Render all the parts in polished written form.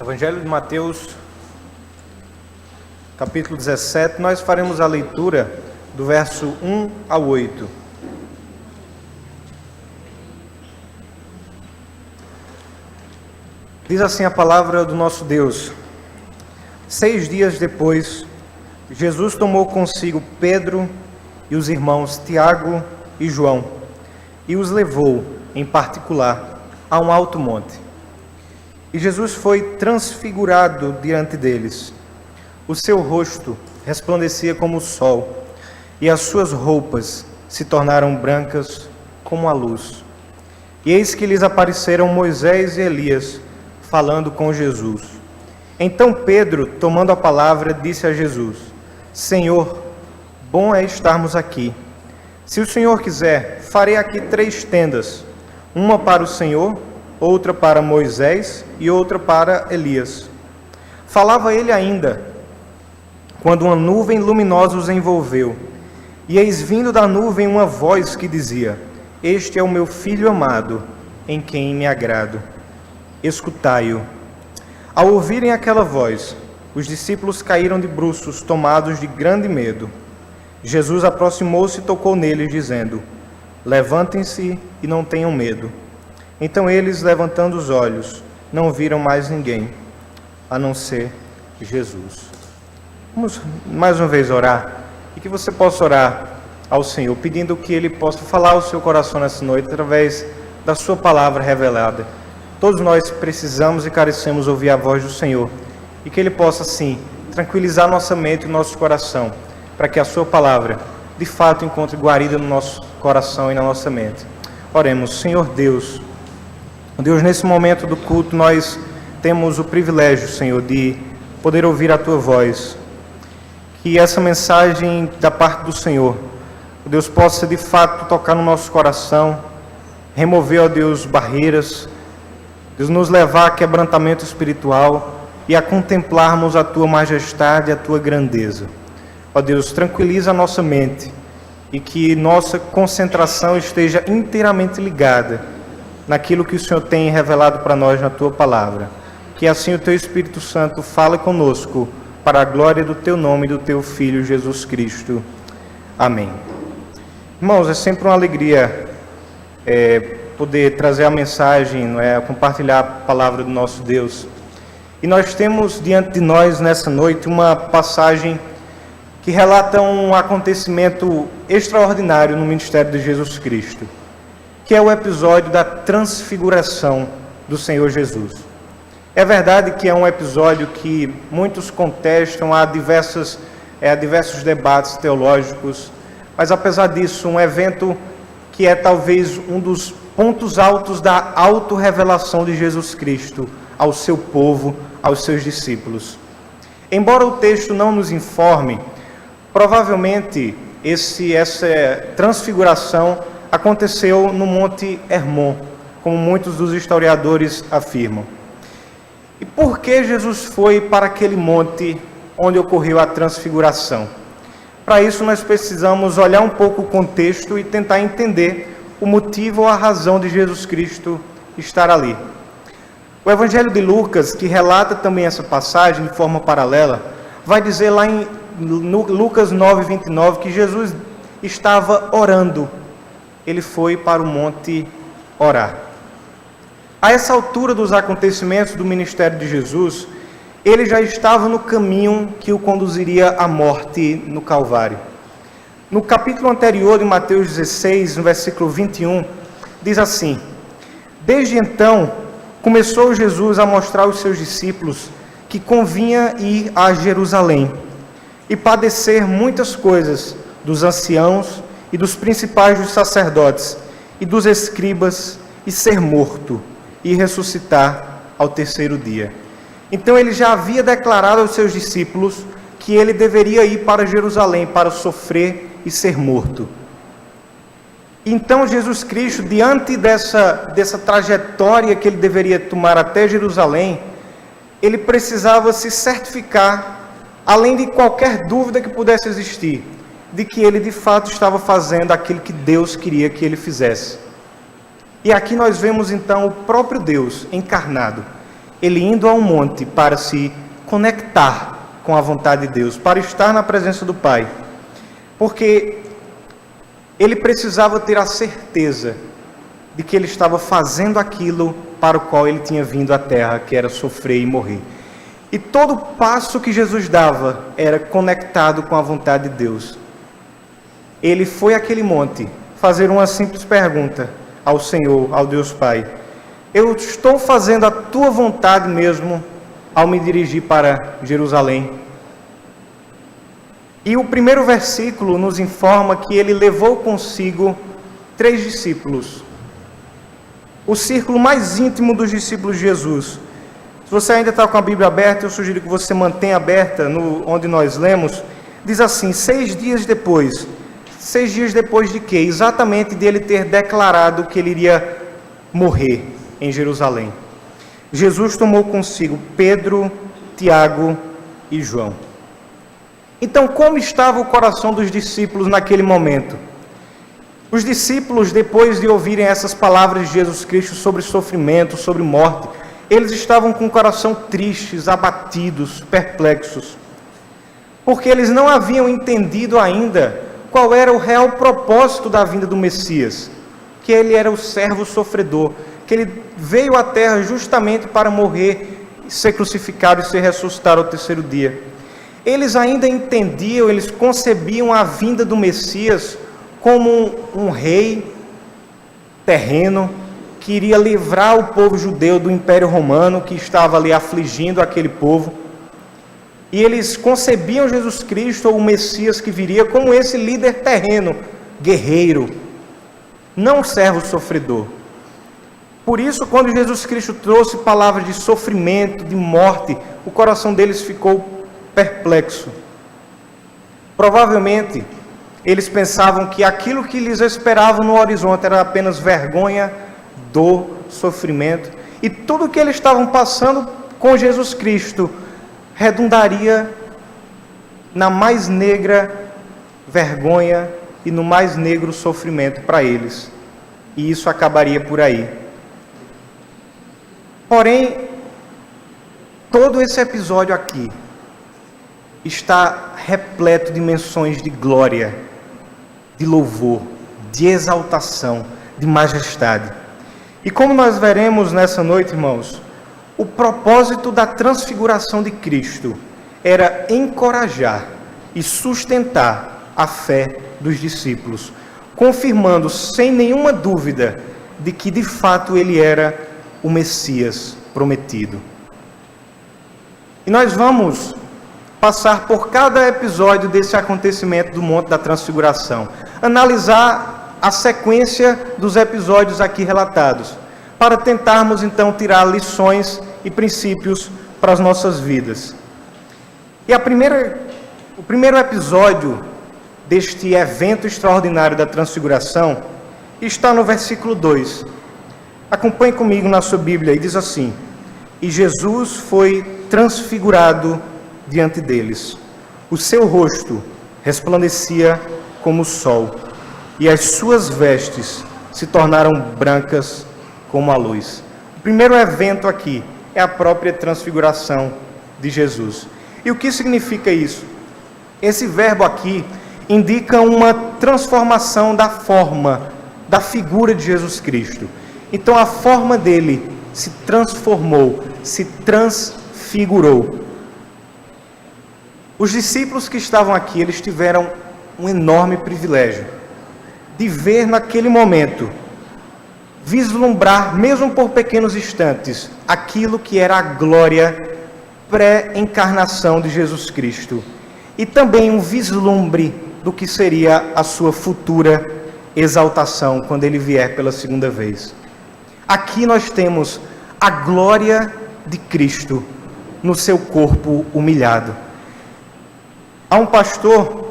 Evangelho de Mateus, capítulo 17, nós faremos a leitura do verso 1 ao 8. Diz assim a palavra do nosso Deus: 6 dias depois, Jesus tomou consigo Pedro e os irmãos Tiago e João e os levou, em particular, a um alto monte. E Jesus foi transfigurado diante deles. O seu rosto resplandecia como o sol, e as suas roupas se tornaram brancas como a luz. E eis que lhes apareceram Moisés e Elias, falando com Jesus. Então Pedro, tomando a palavra, disse a Jesus: Senhor, bom é estarmos aqui. Se o Senhor quiser, farei aqui 3 tendas, uma para o Senhor, outra para Moisés e outra para Elias. Falava ele ainda, quando uma nuvem luminosa os envolveu. E eis vindo da nuvem uma voz que dizia: Este é o meu Filho amado, em quem me agrado. Escutai-o. Ao ouvirem aquela voz, os discípulos caíram de bruços, tomados de grande medo. Jesus aproximou-se e tocou neles, dizendo: Levantem-se e não tenham medo. Então eles, levantando os olhos, não viram mais ninguém, a não ser Jesus. Vamos mais uma vez orar, e que você possa orar ao Senhor, pedindo que Ele possa falar ao seu coração nessa noite, através da sua palavra revelada. Todos nós precisamos e carecemos ouvir a voz do Senhor, e que Ele possa, sim, tranquilizar nossa mente e nosso coração, para que a sua palavra, de fato, encontre guarida no nosso coração e na nossa mente. Oremos. Senhor Deus, nesse momento do culto, nós temos o privilégio, Senhor, de poder ouvir a Tua voz. Que essa mensagem da parte do Senhor, Deus, possa de fato tocar no nosso coração, remover, ó Deus, barreiras, Deus, nos levar a quebrantamento espiritual e a contemplarmos a Tua majestade e a Tua grandeza. Ó Deus, tranquiliza a nossa mente e que nossa concentração esteja inteiramente ligada naquilo que o Senhor tem revelado para nós na Tua palavra. Que assim o Teu Espírito Santo fale conosco para a glória do Teu nome e do Teu Filho Jesus Cristo. Amém. Irmãos, é sempre uma alegria poder trazer a mensagem, compartilhar a palavra do nosso Deus. E nós temos diante de nós nessa noite uma passagem que relata um acontecimento extraordinário no ministério de Jesus Cristo, que é o episódio da transfiguração do Senhor Jesus. É verdade que é um episódio que muitos contestam, há diversos debates teológicos, mas apesar disso, um evento que é talvez um dos pontos altos da autorrevelação de Jesus Cristo ao seu povo, aos seus discípulos. Embora o texto não nos informe, provavelmente essa transfiguração aconteceu no Monte Hermon, como muitos dos historiadores afirmam. E por que Jesus foi para aquele monte onde ocorreu a transfiguração? Para isso nós precisamos olhar um pouco o contexto e tentar entender o motivo ou a razão de Jesus Cristo estar ali. O Evangelho de Lucas, que relata também essa passagem de forma paralela, vai dizer lá em Lucas 9:29 que Jesus estava orando. Ele foi para o monte orar. A essa altura dos acontecimentos do ministério de Jesus, ele já estava no caminho que o conduziria à morte no Calvário. No capítulo anterior de Mateus 16, no versículo 21, diz assim: Desde então, começou Jesus a mostrar aos seus discípulos que convinha ir a Jerusalém e padecer muitas coisas dos anciãos e dos principais dos sacerdotes e dos escribas, e ser morto e ressuscitar ao 3º dia. Então ele já havia declarado aos seus discípulos que ele deveria ir para Jerusalém para sofrer e ser morto. Então Jesus Cristo, diante dessa trajetória que ele deveria tomar até Jerusalém, ele precisava se certificar, além de qualquer dúvida que pudesse existir, de que ele de fato estava fazendo aquilo que Deus queria que ele fizesse. E aqui nós vemos então o próprio Deus encarnado, ele indo a um monte para se conectar com a vontade de Deus, para estar na presença do Pai, porque ele precisava ter a certeza de que ele estava fazendo aquilo para o qual ele tinha vindo à terra, que era sofrer e morrer. E todo passo que Jesus dava era conectado com a vontade de Deus. Ele foi àquele monte fazer uma simples pergunta ao Senhor, ao Deus Pai: eu estou fazendo a tua vontade mesmo ao me dirigir para Jerusalém? E o primeiro versículo nos informa que ele levou consigo 3 discípulos, o círculo mais íntimo dos discípulos de Jesus. Se você ainda está com a Bíblia aberta, eu sugiro que você mantenha aberta onde nós lemos. Diz assim: 6 dias depois. 6 dias depois de quê? Exatamente de ele ter declarado que ele iria morrer em Jerusalém. Jesus tomou consigo Pedro, Tiago e João. Então, como estava o coração dos discípulos naquele momento? Os discípulos, depois de ouvirem essas palavras de Jesus Cristo sobre sofrimento, sobre morte, eles estavam com o coração tristes, abatidos, perplexos, porque eles não haviam entendido ainda qual era o real propósito da vinda do Messias, que ele era o servo sofredor, que ele veio à terra justamente para morrer, ser crucificado e ser ressuscitado ao 3º dia. Eles ainda entendiam, eles concebiam a vinda do Messias como um rei terreno que iria livrar o povo judeu do Império Romano, que estava ali afligindo aquele povo. E eles concebiam Jesus Cristo, ou o Messias que viria, como esse líder terreno, guerreiro, não servo sofredor. Por isso, quando Jesus Cristo trouxe palavras de sofrimento, de morte, o coração deles ficou perplexo. Provavelmente, eles pensavam que aquilo que lhes esperava no horizonte era apenas vergonha, dor, sofrimento, e tudo o que eles estavam passando com Jesus Cristo redundaria na mais negra vergonha e no mais negro sofrimento para eles. E isso acabaria por aí. Porém, todo esse episódio aqui está repleto de menções de glória, de louvor, de exaltação, de majestade. E como nós veremos nessa noite, irmãos, o propósito da transfiguração de Cristo era encorajar e sustentar a fé dos discípulos, confirmando sem nenhuma dúvida de que de fato ele era o Messias prometido. E nós vamos passar por cada episódio desse acontecimento do Monte da Transfiguração, analisar a sequência dos episódios aqui relatados, para tentarmos então tirar lições e princípios para as nossas vidas. E o primeiro episódio deste evento extraordinário da Transfiguração está no versículo 2. Acompanhe comigo na sua Bíblia, e diz assim: e Jesus foi transfigurado diante deles. O seu rosto resplandecia como o sol, e as suas vestes se tornaram brancas como a luz. O primeiro evento aqui é a própria transfiguração de Jesus. E o que significa isso? Esse verbo aqui indica uma transformação da forma, da figura de Jesus Cristo. Então a forma dele se transformou, se transfigurou. Os discípulos que estavam aqui, eles tiveram um enorme privilégio de ver naquele momento, vislumbrar, mesmo por pequenos instantes, aquilo que era a glória pré-encarnação de Jesus Cristo. E também um vislumbre do que seria a sua futura exaltação, quando ele vier pela segunda vez. Aqui nós temos a glória de Cristo no seu corpo humilhado. Há um pastor,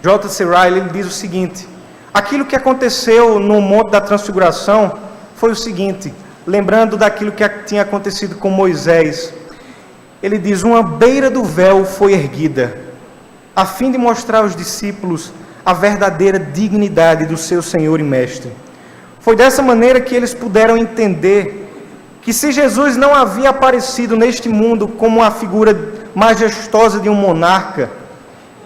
J.C. Ryle, ele diz o seguinte: aquilo que aconteceu no Monte da Transfiguração foi o seguinte, lembrando daquilo que tinha acontecido com Moisés. Ele diz: uma beira do véu foi erguida, a fim de mostrar aos discípulos a verdadeira dignidade do seu Senhor e Mestre. Foi dessa maneira que eles puderam entender que se Jesus não havia aparecido neste mundo como a figura majestosa de um monarca,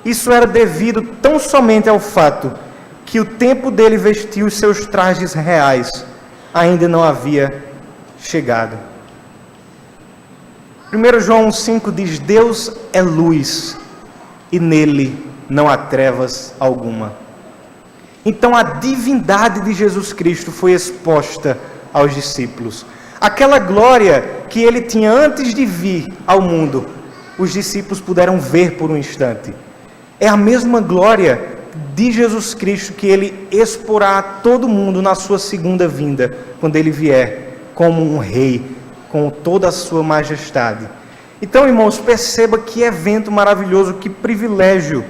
isso era devido tão somente ao fato que o tempo dele vestir os seus trajes reais ainda não havia chegado. 1 João 5 diz: Deus é luz e nele não há trevas alguma. Então a divindade de Jesus Cristo foi exposta aos discípulos. Aquela glória que ele tinha antes de vir ao mundo, os discípulos puderam ver por um instante. É a mesma glória de Jesus Cristo que ele exporá a todo mundo na sua segunda vinda, quando ele vier como um rei, com toda a sua majestade. Então, irmãos, perceba que evento maravilhoso, que privilégio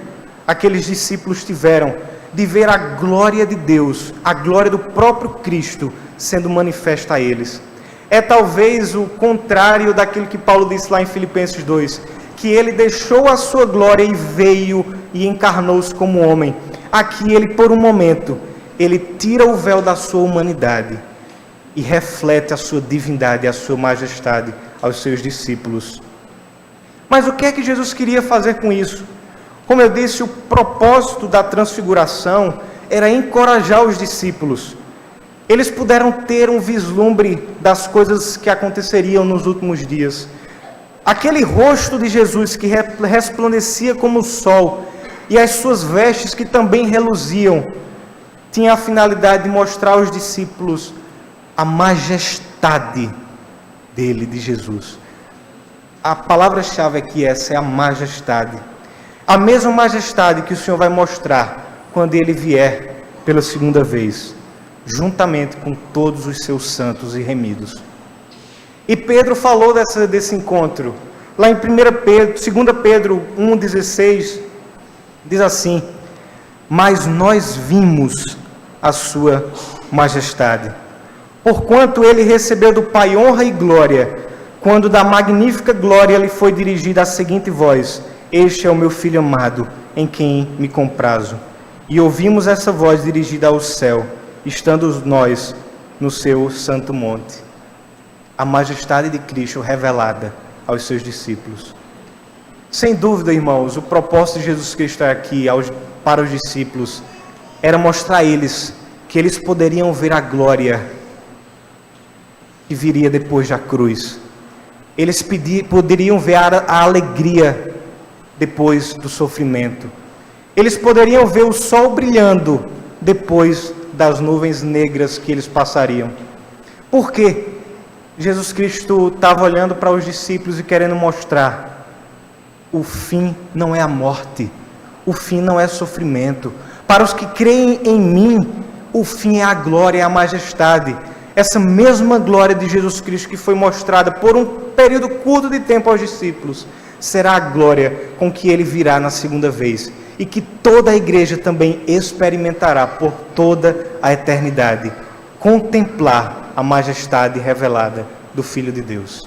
aqueles discípulos tiveram de ver a glória de Deus, a glória do próprio Cristo sendo manifesta a eles. É talvez o contrário daquilo que Paulo disse lá em Filipenses 2, que ele deixou a sua glória e veio e encarnou-se como homem. Aqui ele, por um momento, ele tira o véu da sua humanidade e reflete a sua divindade, a sua majestade aos seus discípulos. Mas o que é que Jesus queria fazer com isso? Como eu disse, o propósito da transfiguração era encorajar os discípulos. Eles puderam ter um vislumbre das coisas que aconteceriam nos últimos dias. Aquele rosto de Jesus que resplandecia como o sol e as suas vestes que também reluziam, tinha a finalidade de mostrar aos discípulos a majestade dele, de Jesus. A palavra-chave aqui essa é a majestade. A mesma majestade que o Senhor vai mostrar quando ele vier pela segunda vez, juntamente com todos os seus santos e remidos. E Pedro falou desse encontro. Lá em 2 Pedro 1,16, diz assim: mas nós vimos a sua majestade, porquanto ele recebeu do Pai honra e glória, quando da magnífica glória lhe foi dirigida a seguinte voz: este é o meu Filho amado, em quem me comprazo. E ouvimos essa voz dirigida ao céu, estando nós no seu santo monte. A majestade de Cristo revelada aos seus discípulos. Sem dúvida, irmãos, o propósito de Jesus Cristo aqui para os discípulos era mostrar a eles que eles poderiam ver a glória que viria depois da cruz. Eles poderiam ver a alegria depois do sofrimento. Eles poderiam ver o sol brilhando depois das nuvens negras que eles passariam. Por quê? Jesus Cristo estava olhando para os discípulos e querendo mostrar: o fim não é a morte, o fim não é sofrimento. Para os que creem em mim, o fim é a glória, é a majestade. Essa mesma glória de Jesus Cristo que foi mostrada por um período curto de tempo aos discípulos, será a glória com que ele virá na segunda vez, e que toda a igreja também experimentará por toda a eternidade, contemplar a majestade revelada do Filho de Deus.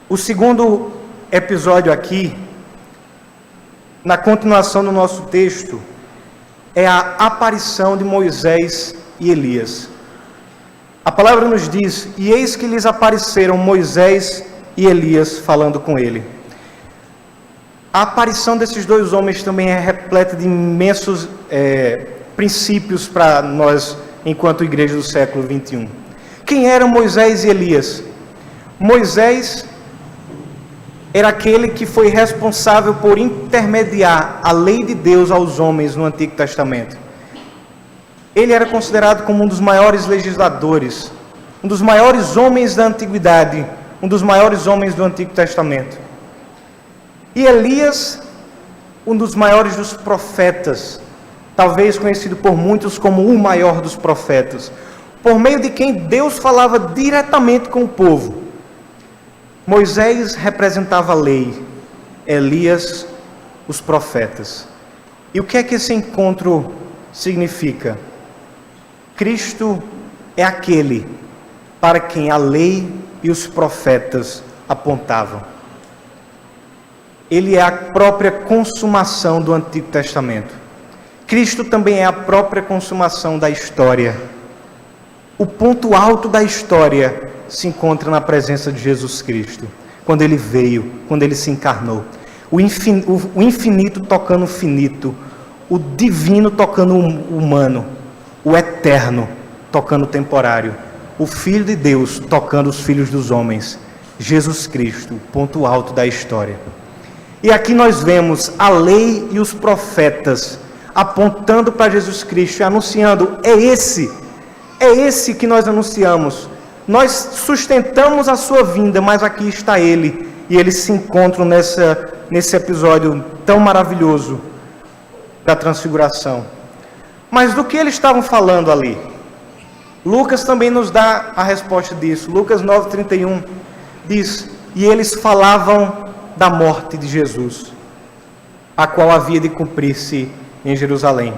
O segundo episódio aqui, na continuação do nosso texto, é a aparição de Moisés e Elias. A palavra nos diz: e eis que lhes apareceram Moisés e Elias falando com ele. A aparição desses dois homens também é repleta de imensos princípios para nós, enquanto igreja do século 21. Quem eram Moisés e Elias? Moisés era aquele que foi responsável por intermediar a lei de Deus aos homens no Antigo Testamento. Ele era considerado como um dos maiores legisladores, um dos maiores homens da antiguidade, um dos maiores homens do Antigo Testamento. E Elias, um dos maiores dos profetas, talvez conhecido por muitos como o maior dos profetas, por meio de quem Deus falava diretamente com o povo. Moisés representava a lei, Elias, os profetas. E o que é que esse encontro significa? Cristo é aquele para quem a lei e os profetas apontavam. Ele é a própria consumação do Antigo Testamento. Cristo também é a própria consumação da história. O ponto alto da história se encontra na presença de Jesus Cristo, quando Ele veio, quando Ele se encarnou. O infinito tocando o finito, o divino tocando o humano, o eterno tocando o temporário, o Filho de Deus tocando os filhos dos homens, Jesus Cristo, o ponto alto da história. E aqui nós vemos a lei e os profetas apontando para Jesus Cristo e anunciando: é esse que nós anunciamos. Nós sustentamos a sua vinda, mas aqui está Ele. E eles se encontram nesse episódio tão maravilhoso da transfiguração. Mas do que eles estavam falando ali? Lucas também nos dá a resposta disso. Lucas 9:31 diz: e eles falavam da morte de Jesus, a qual havia de cumprir-se em Jerusalém.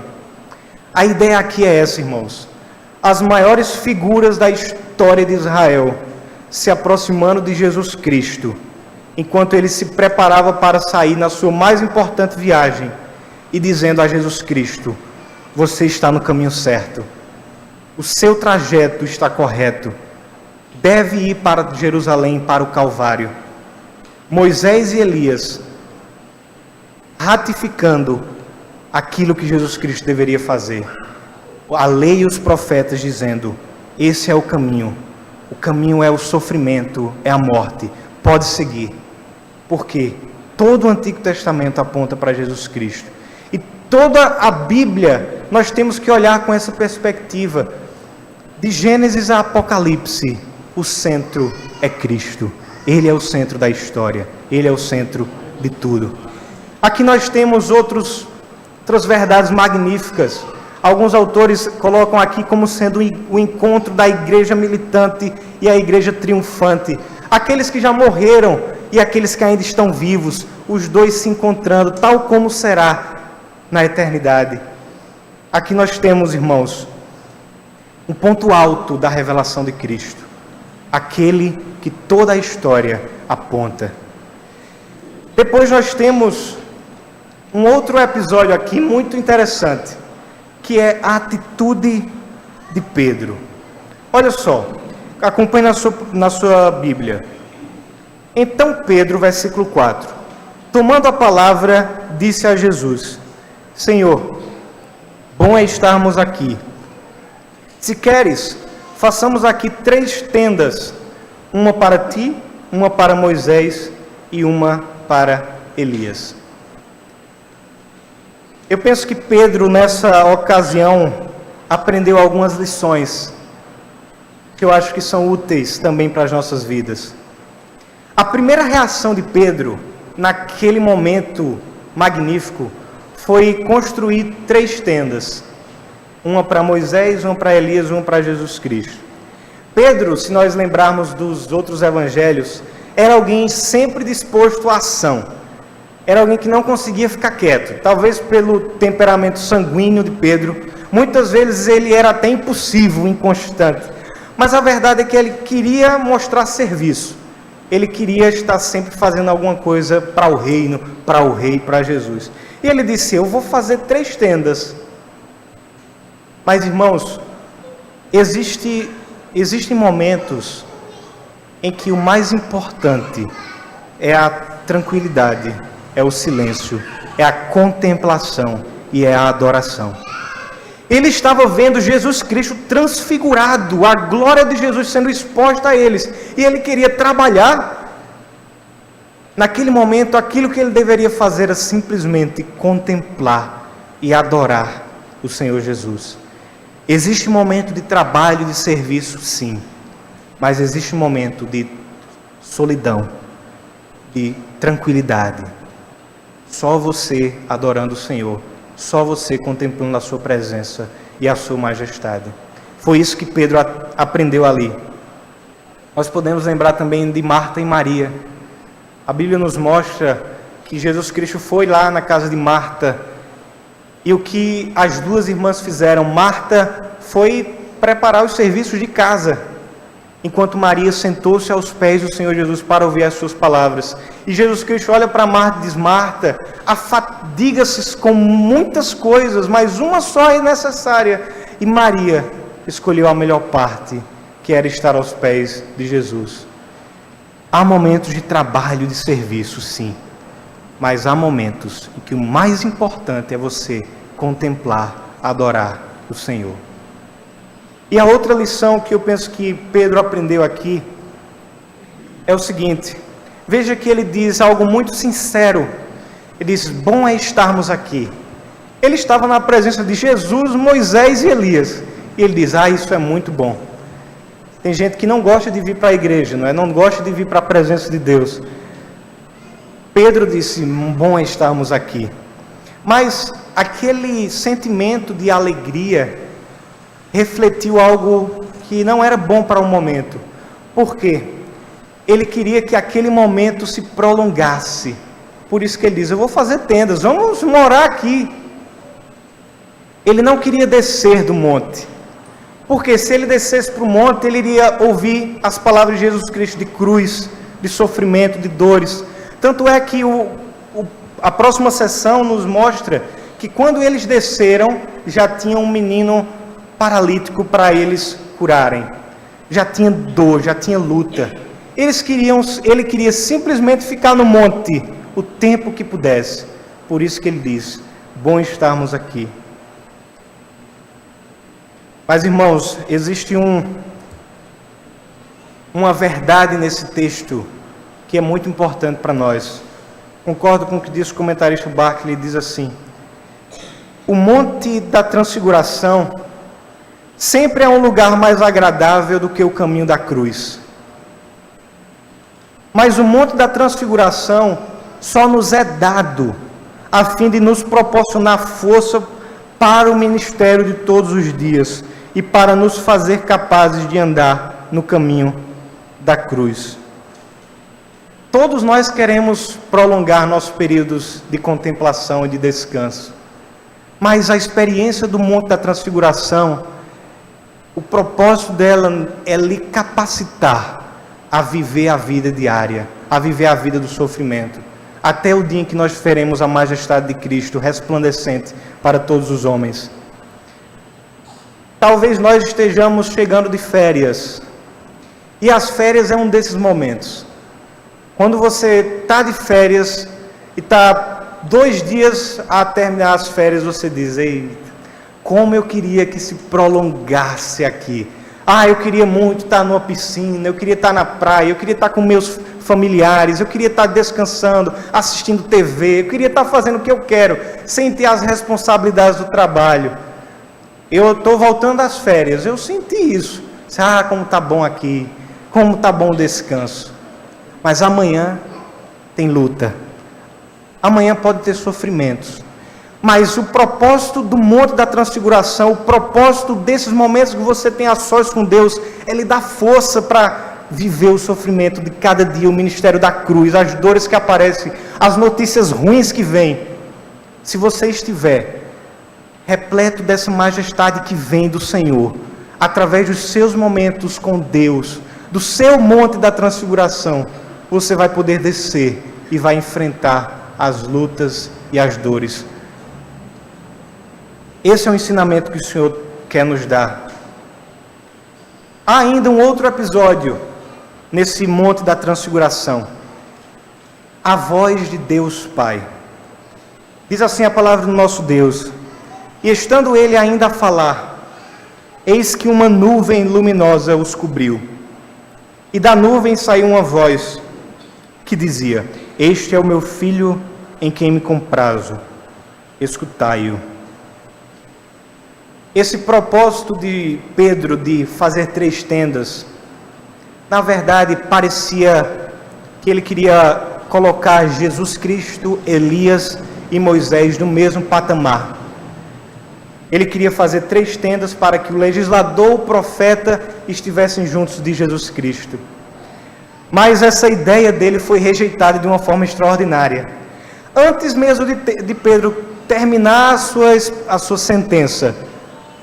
A ideia aqui é essa, irmãos. As maiores figuras da história de Israel se aproximando de Jesus Cristo, enquanto ele se preparava para sair na sua mais importante viagem, e dizendo a Jesus Cristo: você está no caminho certo, o seu trajeto está correto, deve ir para Jerusalém, para o Calvário. Moisés e Elias ratificando aquilo que Jesus Cristo deveria fazer. A lei e os profetas dizendo: esse é o caminho é o sofrimento, é a morte, pode seguir. Porque todo o Antigo Testamento aponta para Jesus Cristo. E toda a Bíblia nós temos que olhar com essa perspectiva. De Gênesis a Apocalipse, o centro é Cristo. Ele é o centro da história, Ele é o centro de tudo. Aqui nós temos outras verdades magníficas. Alguns autores colocam aqui como sendo o encontro da igreja militante e a igreja triunfante. Aqueles que já morreram e aqueles que ainda estão vivos, os dois se encontrando, tal como será na eternidade. Aqui nós temos, irmãos, um ponto alto da revelação de Cristo, aquele que toda a história aponta. Depois nós temos um outro episódio aqui muito interessante, que é a atitude de Pedro. Olha só, acompanhe na sua Bíblia. Então Pedro, versículo 4, tomando a palavra, disse a Jesus: Senhor, bom é estarmos aqui. Se queres, façamos aqui 3 tendas, uma para ti, uma para Moisés e uma para Elias. Eu penso que Pedro, nessa ocasião, aprendeu algumas lições que eu acho que são úteis também para as nossas vidas. A primeira reação de Pedro, naquele momento magnífico, foi construir 3 tendas. Uma para Moisés, uma para Elias, uma para Jesus Cristo. Pedro, se nós lembrarmos dos outros evangelhos, era alguém sempre disposto à ação. Era alguém que não conseguia ficar quieto. Talvez pelo temperamento sanguíneo de Pedro, muitas vezes ele era até impulsivo, inconstante. Mas a verdade é que ele queria mostrar serviço. Ele queria estar sempre fazendo alguma coisa para o reino, para o rei, para Jesus. E ele disse: eu vou fazer 3 tendas. Mas, irmãos, existem momentos em que o mais importante é a tranquilidade, é o silêncio, é a contemplação e é a adoração. Ele estava vendo Jesus Cristo transfigurado, a glória de Jesus sendo exposta a eles, e ele queria trabalhar. Naquele momento, aquilo que ele deveria fazer era simplesmente contemplar e adorar o Senhor Jesus. Existe um momento de trabalho, de serviço, sim, mas existe um momento de solidão, de tranquilidade. Só você adorando o Senhor, só você contemplando a sua presença e a sua majestade. Foi isso que Pedro aprendeu ali. Nós podemos lembrar também de Marta e Maria. A Bíblia nos mostra que Jesus Cristo foi lá na casa de Marta, e o que as 2 irmãs fizeram? Marta foi preparar os serviços de casa, enquanto Maria sentou-se aos pés do Senhor Jesus para ouvir as suas palavras. E Jesus Cristo olha para Marta e diz: Marta, afadiga-se com muitas coisas, mas uma só é necessária. E Maria escolheu a melhor parte, que era estar aos pés de Jesus. Há momentos de trabalho, de serviço, sim. Mas há momentos em que o mais importante é você contemplar, adorar o Senhor. E a outra lição que eu penso que Pedro aprendeu aqui é o seguinte. Veja que ele diz algo muito sincero. Ele diz, bom é estarmos aqui. Ele estava na presença de Jesus, Moisés e Elias. E ele diz, isso é muito bom. Tem gente que não gosta de vir para a igreja, não gosta de vir para a presença de Deus. Pedro disse, bom é estarmos aqui. Mas aquele sentimento de alegria refletiu algo que não era bom para o momento. Por quê? Ele queria que aquele momento se prolongasse. Por isso que ele diz, eu vou fazer tendas, vamos morar aqui. Ele não queria descer do monte. Porque se ele descesse para o monte, ele iria ouvir as palavras de Jesus Cristo de cruz, de sofrimento, de dores. Tanto é que a próxima sessão nos mostra que quando eles desceram, já tinha um menino paralítico para eles curarem. Já tinha dor, já tinha luta. Ele queria simplesmente ficar no monte o tempo que pudesse. Por isso que ele diz, bom estarmos aqui. Mas, irmãos, existe uma verdade nesse texto que é muito importante para nós. Concordo com o que diz o comentarista Barclay, ele diz assim, o Monte da Transfiguração sempre é um lugar mais agradável do que o caminho da cruz. Mas o Monte da Transfiguração só nos é dado a fim de nos proporcionar força para o ministério de todos os dias e para nos fazer capazes de andar no caminho da cruz. Todos nós queremos prolongar nossos períodos de contemplação e de descanso. Mas a experiência do Monte da Transfiguração, o propósito dela é lhe capacitar a viver a vida diária, a viver a vida do sofrimento, até o dia em que nós veremos a majestade de Cristo resplandecente para todos os homens. Talvez nós estejamos chegando de férias, e as férias é um desses momentos. Quando você está de férias e está 2 dias a terminar as férias, você diz, eita, como eu queria que se prolongasse aqui. Eu queria muito estar numa piscina, eu queria estar na praia, eu queria estar com meus familiares, eu queria estar descansando, assistindo TV, eu queria estar fazendo o que eu quero, sem ter as responsabilidades do trabalho. Eu estou voltando às férias, eu senti isso. Como está bom aqui, como está bom o descanso. Mas amanhã tem luta. Amanhã pode ter sofrimentos. Mas o propósito do Monte da Transfiguração, o propósito desses momentos que você tem a sós com Deus, é lhe dar força para viver o sofrimento de cada dia, o ministério da cruz, as dores que aparecem, as notícias ruins que vêm. Se você estiver repleto dessa majestade que vem do Senhor, através dos seus momentos com Deus, do seu Monte da Transfiguração, você vai poder descer e vai enfrentar as lutas e as dores. Esse é o ensinamento que o Senhor quer nos dar. Há ainda um outro episódio nesse Monte da Transfiguração. A voz de Deus Pai. Diz assim a palavra do nosso Deus. E estando ele ainda a falar, eis que uma nuvem luminosa os cobriu. E da nuvem saiu uma voz que dizia, este é o meu filho em quem me comprazo, escutai-o. Esse propósito de Pedro de fazer 3 tendas, na verdade parecia que ele queria colocar Jesus Cristo, Elias e Moisés no mesmo patamar. Ele queria fazer 3 tendas para que o legislador, o profeta estivessem juntos de Jesus Cristo. Mas essa ideia dele foi rejeitada de uma forma extraordinária. Antes mesmo de Pedro terminar a sua sentença,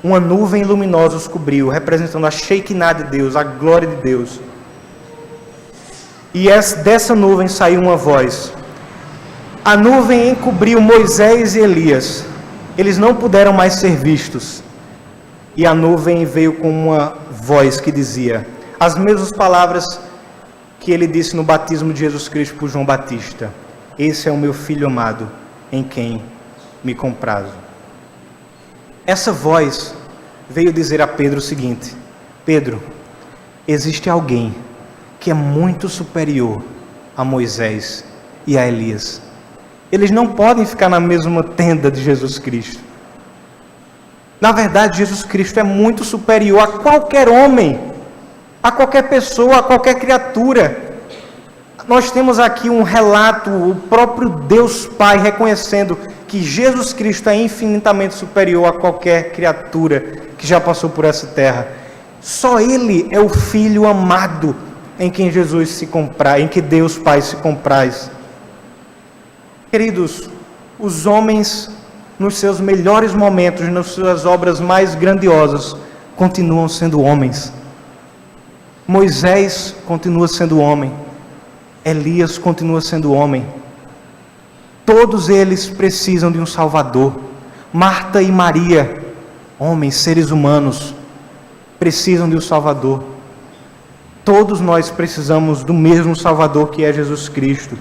uma nuvem luminosa os cobriu, representando a Shekinah de Deus, a glória de Deus. E dessa nuvem saiu uma voz. A nuvem encobriu Moisés e Elias. Eles não puderam mais ser vistos. e a nuvem veio com uma voz que dizia as mesmas palavras que ele disse no batismo de Jesus Cristo por João Batista: esse é o meu filho amado, em quem me comprazo. Essa voz veio dizer a Pedro o seguinte: Pedro, existe alguém que é muito superior a Moisés e a Elias. Eles não podem ficar na mesma tenda de Jesus Cristo. Na verdade, Jesus Cristo é muito superior a qualquer homem, a qualquer pessoa, a qualquer criatura. Nós temos aqui um relato, o próprio Deus Pai reconhecendo que Jesus Cristo é infinitamente superior a qualquer criatura que já passou por essa terra. Só Ele é o Filho amado em quem Jesus se compraz, em que Deus Pai se compraz. Queridos, os homens, nos seus melhores momentos, nas suas obras mais grandiosas, continuam sendo homens. Moisés continua sendo homem. Elias continua sendo homem. Todos eles precisam de um Salvador. Marta e Maria, homens, seres humanos, precisam de um Salvador. Todos nós precisamos do mesmo Salvador, que é Jesus Cristo.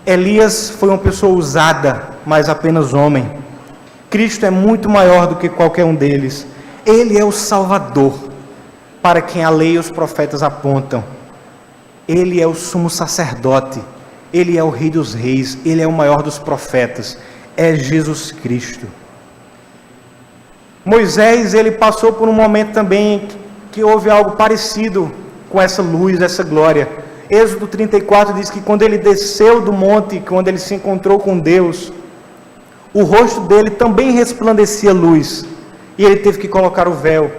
Elias foi uma pessoa usada, mas apenas homem. Cristo é muito maior do que qualquer um deles. Ele é o Salvador, para quem a lei e os profetas apontam. Ele é o sumo sacerdote. Ele é o Rei dos Reis. Ele é o maior dos profetas. É Jesus Cristo. Moisés, ele passou por um momento também que houve algo parecido com essa luz, essa glória. Êxodo 34 diz que quando ele desceu do monte, quando ele se encontrou com Deus, o rosto dele também resplandecia luz, e ele teve que colocar o véu.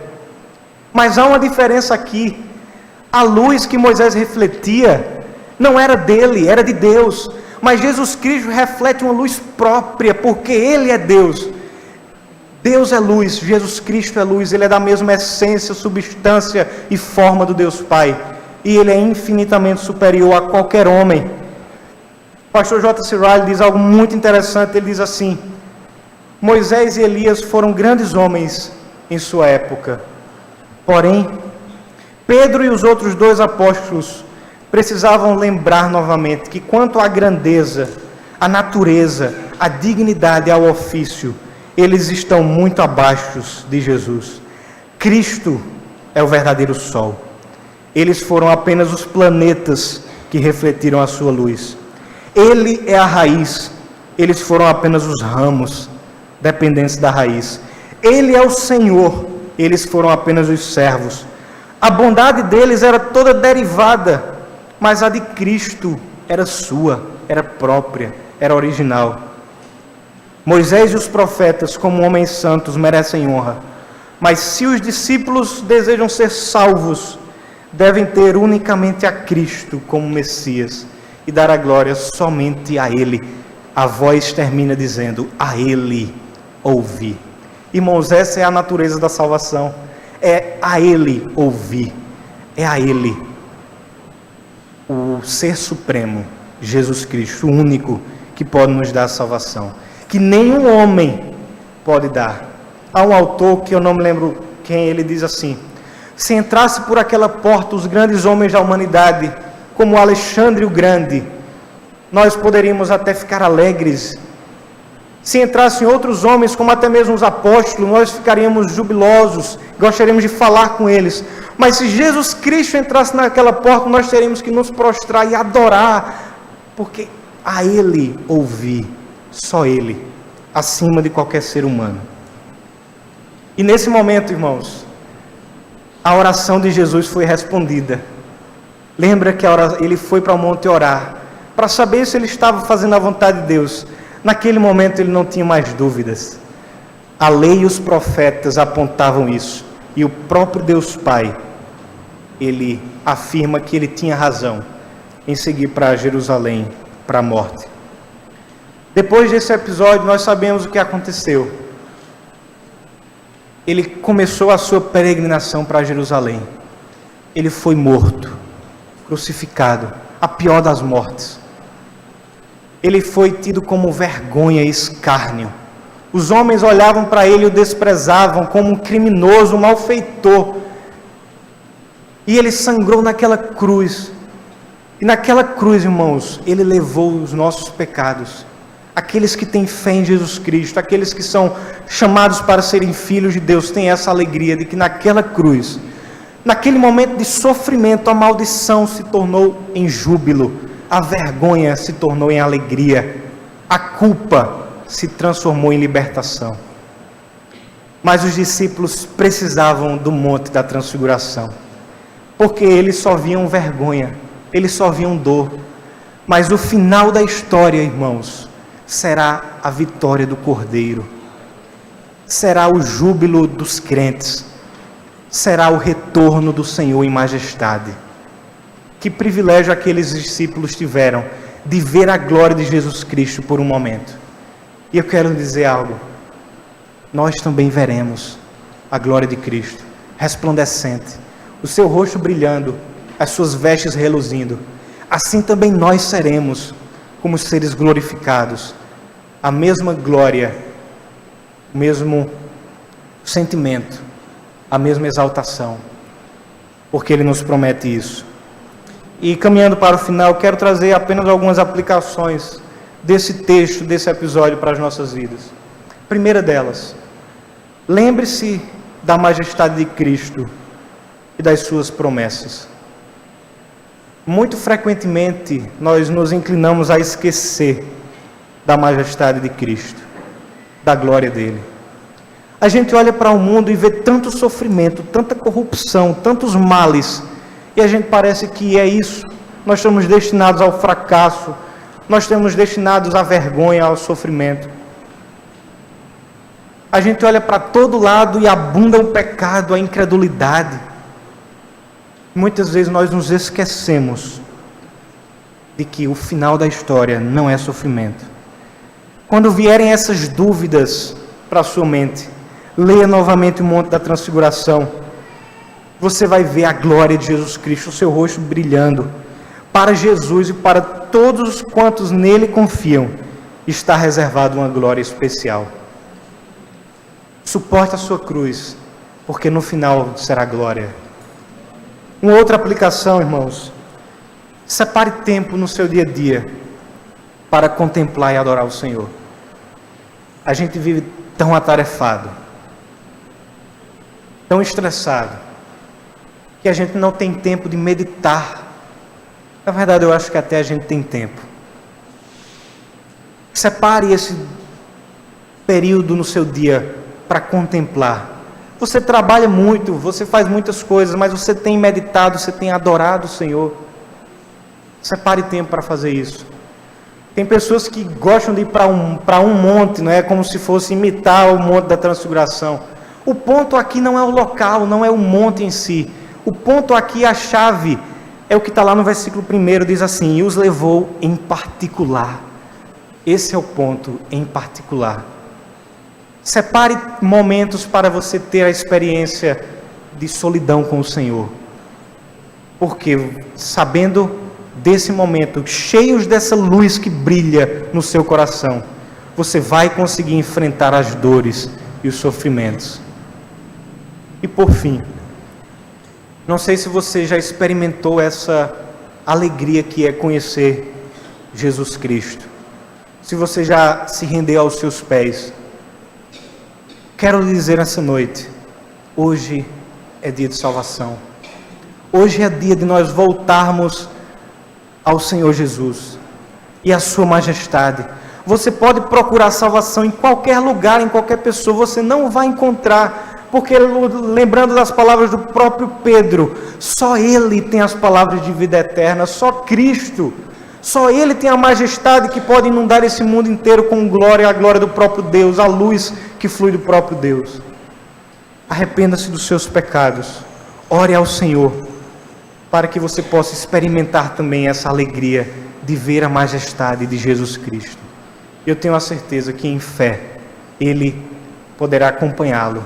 Mas há uma diferença aqui. A luz que Moisés refletia não era dele, era de Deus. Mas Jesus Cristo reflete uma luz própria, porque Ele é Deus. Deus é luz, Jesus Cristo é luz. Ele é da mesma essência, substância e forma do Deus Pai. E Ele é infinitamente superior a qualquer homem. O pastor J.C. Ryle diz algo muito interessante. Ele diz assim: Moisés e Elias foram grandes homens em sua época. Porém, Pedro e os outros dois apóstolos precisavam lembrar novamente que quanto à grandeza, à natureza, à dignidade e ao ofício, eles estão muito abaixo de Jesus. Cristo é o verdadeiro sol. Eles foram apenas os planetas que refletiram a sua luz. Ele é a raiz. Eles foram apenas os ramos, dependentes da raiz. Ele é o Senhor. Eles foram apenas os servos. A bondade deles era toda derivada, mas a de Cristo era sua, era própria, era original. Moisés e os profetas, como homens santos, merecem honra. Mas se os discípulos desejam ser salvos, devem ter unicamente a Cristo como Messias e dar a glória somente a Ele. A voz termina dizendo: a Ele ouvi. Irmãos, essa é a natureza da salvação. É a Ele ouvir. É a Ele, o Ser Supremo, Jesus Cristo, o único que pode nos dar a salvação, que nenhum homem pode dar. Há um autor que eu não me lembro quem, ele diz assim: se entrasse por aquela porta os grandes homens da humanidade, como Alexandre o Grande, nós poderíamos até ficar alegres. Se entrassem outros homens, como até mesmo os apóstolos, nós ficaríamos jubilosos, gostaríamos de falar com eles. Mas se Jesus Cristo entrasse naquela porta, nós teríamos que nos prostrar e adorar, porque a Ele ouvir, só Ele, acima de qualquer ser humano. E nesse momento, irmãos, a oração de Jesus foi respondida. Lembra que ele foi para o monte orar, para saber se ele estava fazendo a vontade de Deus. Naquele momento ele não tinha mais dúvidas. A lei e os profetas apontavam isso. E o próprio Deus Pai, ele afirma que ele tinha razão em seguir para Jerusalém, para a morte. Depois desse episódio, nós sabemos o que aconteceu. Ele começou a sua peregrinação para Jerusalém. Ele foi morto, crucificado, a pior das mortes. Ele foi tido como vergonha e escárnio Os homens olhavam para ele e o desprezavam como um criminoso, um malfeitor. E ele sangrou naquela cruz. E naquela cruz, irmãos, ele levou os nossos pecados. Aqueles que têm fé em Jesus Cristo, aqueles que são chamados para serem filhos de Deus, têm essa alegria de que naquela cruz, naquele momento de sofrimento, a maldição se tornou em júbilo, a vergonha se tornou em alegria, a culpa se transformou em libertação. Mas os discípulos precisavam do monte da transfiguração, porque eles só viam vergonha, eles só viam dor. Mas o final da história, irmãos, será a vitória do Cordeiro, será o júbilo dos crentes, será o retorno do Senhor em majestade. Que privilégio aqueles discípulos tiveram de ver a glória de Jesus Cristo por um momento. E eu quero dizer algo: nós também veremos a glória de Cristo, resplandecente, o seu rosto brilhando, as suas vestes reluzindo. Assim também nós seremos como seres glorificados, a mesma glória, o mesmo sentimento, a mesma exaltação, porque Ele nos promete isso. E caminhando para o final, quero trazer apenas algumas aplicações desse texto, desse episódio para as nossas vidas. Primeira delas, lembre-se da majestade de Cristo e das suas promessas. Muito frequentemente nós nos inclinamos a esquecer da majestade de Cristo, da glória dele. A gente olha para o mundo e vê tanto sofrimento, tanta corrupção, tantos males, e a gente parece que é isso. Nós estamos destinados ao fracasso, nós estamos destinados à vergonha, ao sofrimento. A gente olha para todo lado e abunda o pecado, a incredulidade. Muitas vezes nós nos esquecemos de que o final da história não é sofrimento. Quando vierem essas dúvidas para a sua mente, leia novamente o Monte da Transfiguração. Você vai ver a glória de Jesus Cristo, o seu rosto brilhando. Para Jesus e para todos quantos nele confiam, está reservada uma glória especial. Suporte a sua cruz, porque no final será glória. Uma outra aplicação, irmãos: separe tempo no seu dia a dia para contemplar e adorar o Senhor. A gente vive tão atarefado, tão estressado, que a gente não tem tempo de meditar. Na verdade, eu acho que até a gente tem tempo. Separe esse período no seu dia para contemplar. Você trabalha muito, você faz muitas coisas, mas você tem meditado, você tem adorado o Senhor. Separe tempo para fazer isso. Tem pessoas que gostam de ir para um monte, não é? Como se fosse imitar o Monte da Transfiguração. O ponto aqui não é o local, não é o monte em si. O ponto aqui, a chave, é o que está lá no versículo 1, diz assim: e os levou em particular. Esse é o ponto, em particular. Separe momentos para você ter a experiência de solidão com o Senhor. Porque, sabendo desse momento, cheios dessa luz que brilha no seu coração, você vai conseguir enfrentar as dores e os sofrimentos. E por fim, não sei se você já experimentou essa alegria que é conhecer Jesus Cristo. Se você já se rendeu aos seus pés. Quero lhe dizer essa noite, hoje é dia de salvação. Hoje é dia de nós voltarmos ao Senhor Jesus e à sua majestade. Você pode procurar salvação em qualquer lugar, em qualquer pessoa, você não vai encontrar, porque lembrando das palavras do próprio Pedro, só Ele tem as palavras de vida eterna, só Cristo, só Ele tem a majestade que pode inundar esse mundo inteiro com glória, a glória do próprio Deus, a luz que flui do próprio Deus. Arrependa-se dos seus pecados, ore ao Senhor, para que você possa experimentar também essa alegria de ver a majestade de Jesus Cristo. Eu tenho a certeza que em fé Ele poderá acompanhá-lo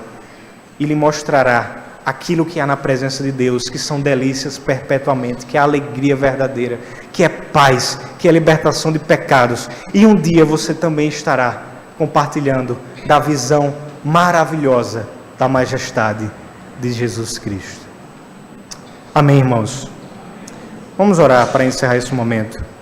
e lhe mostrará aquilo que há na presença de Deus, que são delícias perpetuamente, que é a alegria verdadeira, que é paz, que é libertação de pecados. E um dia você também estará compartilhando da visão maravilhosa da majestade de Jesus Cristo. Amém, irmãos? Vamos orar para encerrar esse momento.